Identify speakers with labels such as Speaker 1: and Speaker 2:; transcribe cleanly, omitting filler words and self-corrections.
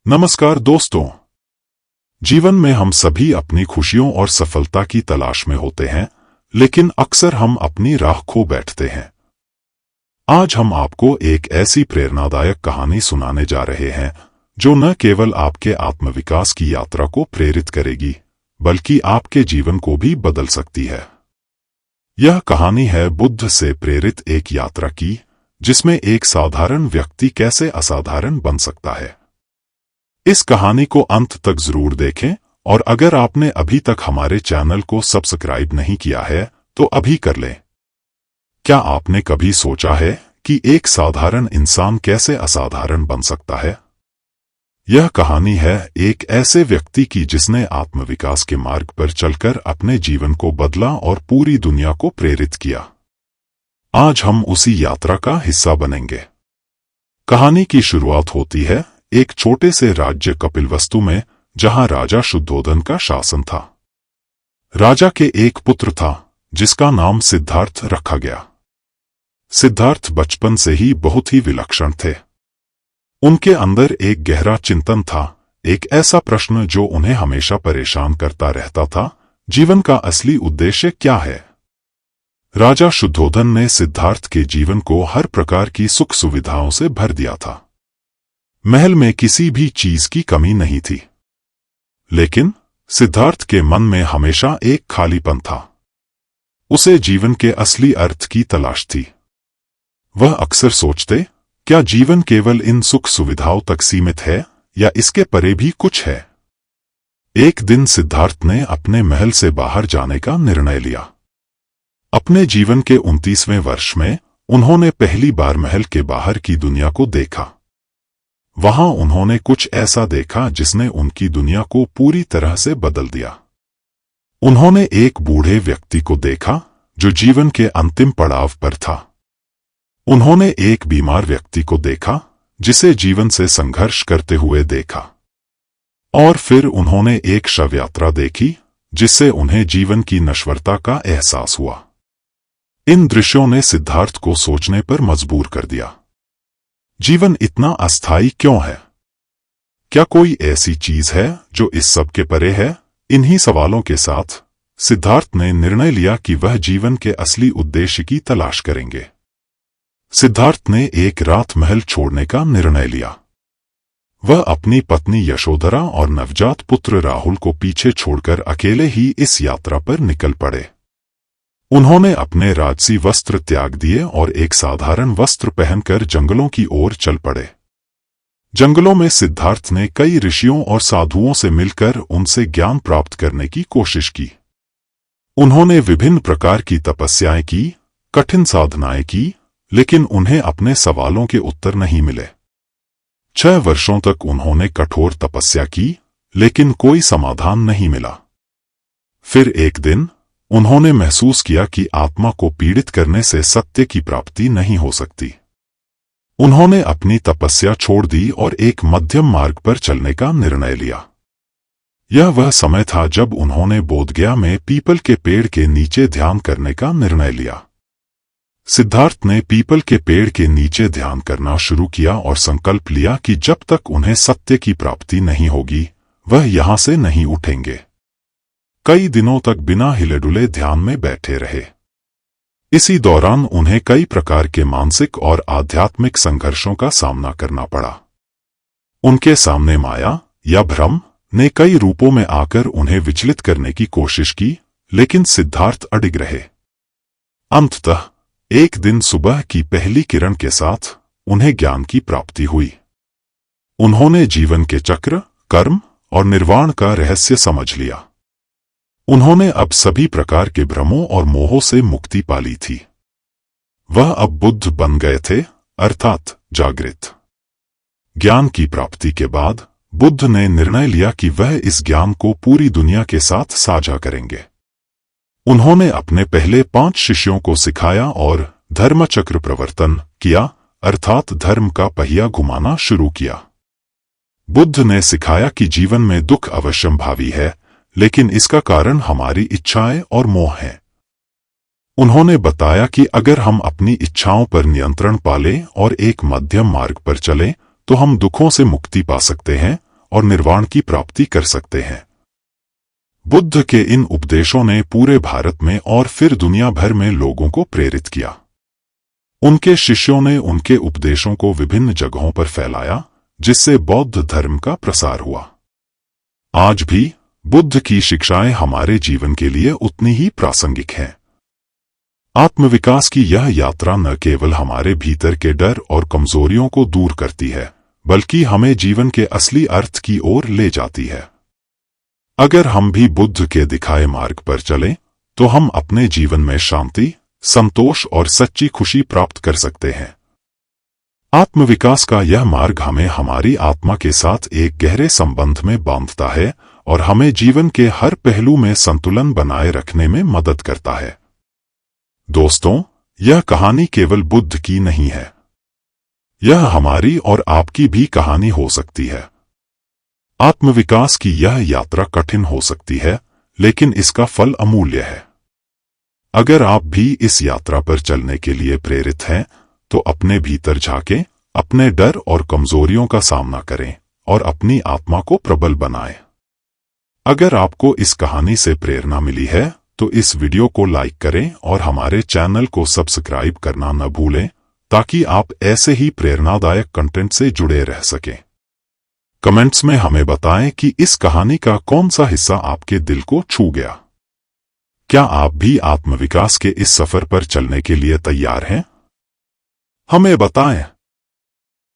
Speaker 1: नमस्कार दोस्तों। जीवन में हम सभी अपनी खुशियों और सफलता की तलाश में होते हैं, लेकिन अक्सर हम अपनी राह खो बैठते हैं। आज हम आपको एक ऐसी प्रेरणादायक कहानी सुनाने जा रहे हैं जो न केवल आपके आत्मविकास की यात्रा को प्रेरित करेगी, बल्कि आपके जीवन को भी बदल सकती है। यह कहानी है बुद्ध से प्रेरित एक यात्रा की, जिसमें एक साधारण व्यक्ति कैसे असाधारण बन सकता है। इस कहानी को अंत तक जरूर देखें, और अगर आपने अभी तक हमारे चैनल को सब्सक्राइब नहीं किया है तो अभी कर लें। क्या आपने कभी सोचा है कि एक साधारण इंसान कैसे असाधारण बन सकता है? यह कहानी है एक ऐसे व्यक्ति की जिसने आत्मविकास के मार्ग पर चलकर अपने जीवन को बदला और पूरी दुनिया को प्रेरित किया। आज हम उसी यात्रा का हिस्सा बनेंगे। कहानी की शुरुआत होती है एक छोटे से राज्य कपिलवस्तु में, जहां राजा शुद्धोधन का शासन था। राजा के एक पुत्र था जिसका नाम सिद्धार्थ रखा गया। सिद्धार्थ बचपन से ही बहुत ही विलक्षण थे। उनके अंदर एक गहरा चिंतन था, एक ऐसा प्रश्न जो उन्हें हमेशा परेशान करता रहता था, जीवन का असली उद्देश्य क्या है? राजा शुद्धोधन ने सिद्धार्थ के जीवन को हर प्रकार की सुख सुविधाओं से भर दिया था। महल में किसी भी चीज की कमी नहीं थी, लेकिन सिद्धार्थ के मन में हमेशा एक खालीपन था। उसे जीवन के असली अर्थ की तलाश थी। वह अक्सर सोचते, क्या जीवन केवल इन सुख सुविधाओं तक सीमित है या इसके परे भी कुछ है? एक दिन सिद्धार्थ ने अपने महल से बाहर जाने का निर्णय लिया। अपने जीवन के 29वें वर्ष में उन्होंने पहली बार महल के बाहर की दुनिया को देखा। वहां उन्होंने कुछ ऐसा देखा जिसने उनकी दुनिया को पूरी तरह से बदल दिया। उन्होंने एक बूढ़े व्यक्ति को देखा जो जीवन के अंतिम पड़ाव पर था। उन्होंने एक बीमार व्यक्ति को देखा जिसे जीवन से संघर्ष करते हुए देखा। और फिर उन्होंने एक शव यात्रा देखी जिससे उन्हें जीवन की नश्वरता का एहसास हुआ। इन दृश्यों ने सिद्धार्थ को सोचने पर मजबूर कर दिया। जीवन इतना अस्थायी क्यों है? क्या कोई ऐसी चीज है जो इस सब के परे है? इन्हीं सवालों के साथ सिद्धार्थ ने निर्णय लिया कि वह जीवन के असली उद्देश्य की तलाश करेंगे। सिद्धार्थ ने एक रात महल छोड़ने का निर्णय लिया। वह अपनी पत्नी यशोधरा और नवजात पुत्र राहुल को पीछे छोड़कर अकेले ही इस यात्रा पर निकल पड़े। उन्होंने अपने राजसी वस्त्र त्याग दिए और एक साधारण वस्त्र पहनकर जंगलों की ओर चल पड़े। जंगलों में सिद्धार्थ ने कई ऋषियों और साधुओं से मिलकर उनसे ज्ञान प्राप्त करने की कोशिश की। उन्होंने विभिन्न प्रकार की तपस्याएं की, कठिन साधनाएं की, लेकिन उन्हें अपने सवालों के उत्तर नहीं मिले। 6 वर्षों तक उन्होंने कठोर तपस्या की, लेकिन कोई समाधान नहीं मिला। फिर एक दिन उन्होंने महसूस किया कि आत्मा को पीड़ित करने से सत्य की प्राप्ति नहीं हो सकती। उन्होंने अपनी तपस्या छोड़ दी और एक मध्यम मार्ग पर चलने का निर्णय लिया। यह वह समय था जब उन्होंने बोधगया में पीपल के पेड़ के नीचे ध्यान करने का निर्णय लिया। सिद्धार्थ ने पीपल के पेड़ के नीचे ध्यान करना शुरू किया और संकल्प लिया कि जब तक उन्हें सत्य की प्राप्ति नहीं होगी, वह यहां से नहीं उठेंगे। कई दिनों तक बिना हिले डुले ध्यान में बैठे रहे। इसी दौरान उन्हें कई प्रकार के मानसिक और आध्यात्मिक संघर्षों का सामना करना पड़ा। उनके सामने माया या भ्रम ने कई रूपों में आकर उन्हें विचलित करने की कोशिश की, लेकिन सिद्धार्थ अडिग रहे। अंततः एक दिन सुबह की पहली किरण के साथ उन्हें ज्ञान की प्राप्ति हुई। उन्होंने जीवन के चक्र, कर्म और निर्वाण का रहस्य समझ लिया। उन्होंने अब सभी प्रकार के भ्रमों और मोहों से मुक्ति पा ली थी। वह अब बुद्ध बन गए थे, अर्थात जागृत। ज्ञान की प्राप्ति के बाद बुद्ध ने निर्णय लिया कि वह इस ज्ञान को पूरी दुनिया के साथ साझा करेंगे। उन्होंने अपने पहले 5 शिष्यों को सिखाया और धर्मचक्र प्रवर्तन किया, अर्थात धर्म का पहिया घुमाना शुरू किया। बुद्ध ने सिखाया कि जीवन में दुख अवश्यंभावी है, लेकिन इसका कारण हमारी इच्छाएं और मोह है। उन्होंने बताया कि अगर हम अपनी इच्छाओं पर नियंत्रण पालें और एक मध्यम मार्ग पर चलें, तो हम दुखों से मुक्ति पा सकते हैं और निर्वाण की प्राप्ति कर सकते हैं। बुद्ध के इन उपदेशों ने पूरे भारत में और फिर दुनिया भर में लोगों को प्रेरित किया। उनके शिष्यों ने उनके उपदेशों को विभिन्न जगहों पर फैलाया, जिससे बौद्ध धर्म का प्रसार हुआ। आज भी बुद्ध की शिक्षाएं हमारे जीवन के लिए उतनी ही प्रासंगिक हैं। आत्मविकास की यह यात्रा न केवल हमारे भीतर के डर और कमजोरियों को दूर करती है, बल्कि हमें जीवन के असली अर्थ की ओर ले जाती है। अगर हम भी बुद्ध के दिखाए मार्ग पर चलें, तो हम अपने जीवन में शांति, संतोष और सच्ची खुशी प्राप्त कर सकते हैं। आत्मविकास का यह मार्ग हमें हमारी आत्मा के साथ एक गहरे संबंध में बांधता है और हमें जीवन के हर पहलू में संतुलन बनाए रखने में मदद करता है। दोस्तों, यह कहानी केवल बुद्ध की नहीं है। यह हमारी और आपकी भी कहानी हो सकती है। आत्मविकास की यह यात्रा कठिन हो सकती है, लेकिन इसका फल अमूल्य है। अगर आप भी इस यात्रा पर चलने के लिए प्रेरित हैं, तो अपने भीतर झांकें, अपने डर और कमजोरियों का सामना करें और अपनी आत्मा को प्रबल बनाएं। अगर आपको इस कहानी से प्रेरणा मिली है, तो इस वीडियो को लाइक करें और हमारे चैनल को सब्सक्राइब करना न भूलें, ताकि आप ऐसे ही प्रेरणादायक कंटेंट से जुड़े रह सकें। कमेंट्स में हमें बताएं कि इस कहानी का कौन सा हिस्सा आपके दिल को छू गया। क्या आप भी आत्मविकास के इस सफर पर चलने के लिए तैयार हैं? हमें बताएं।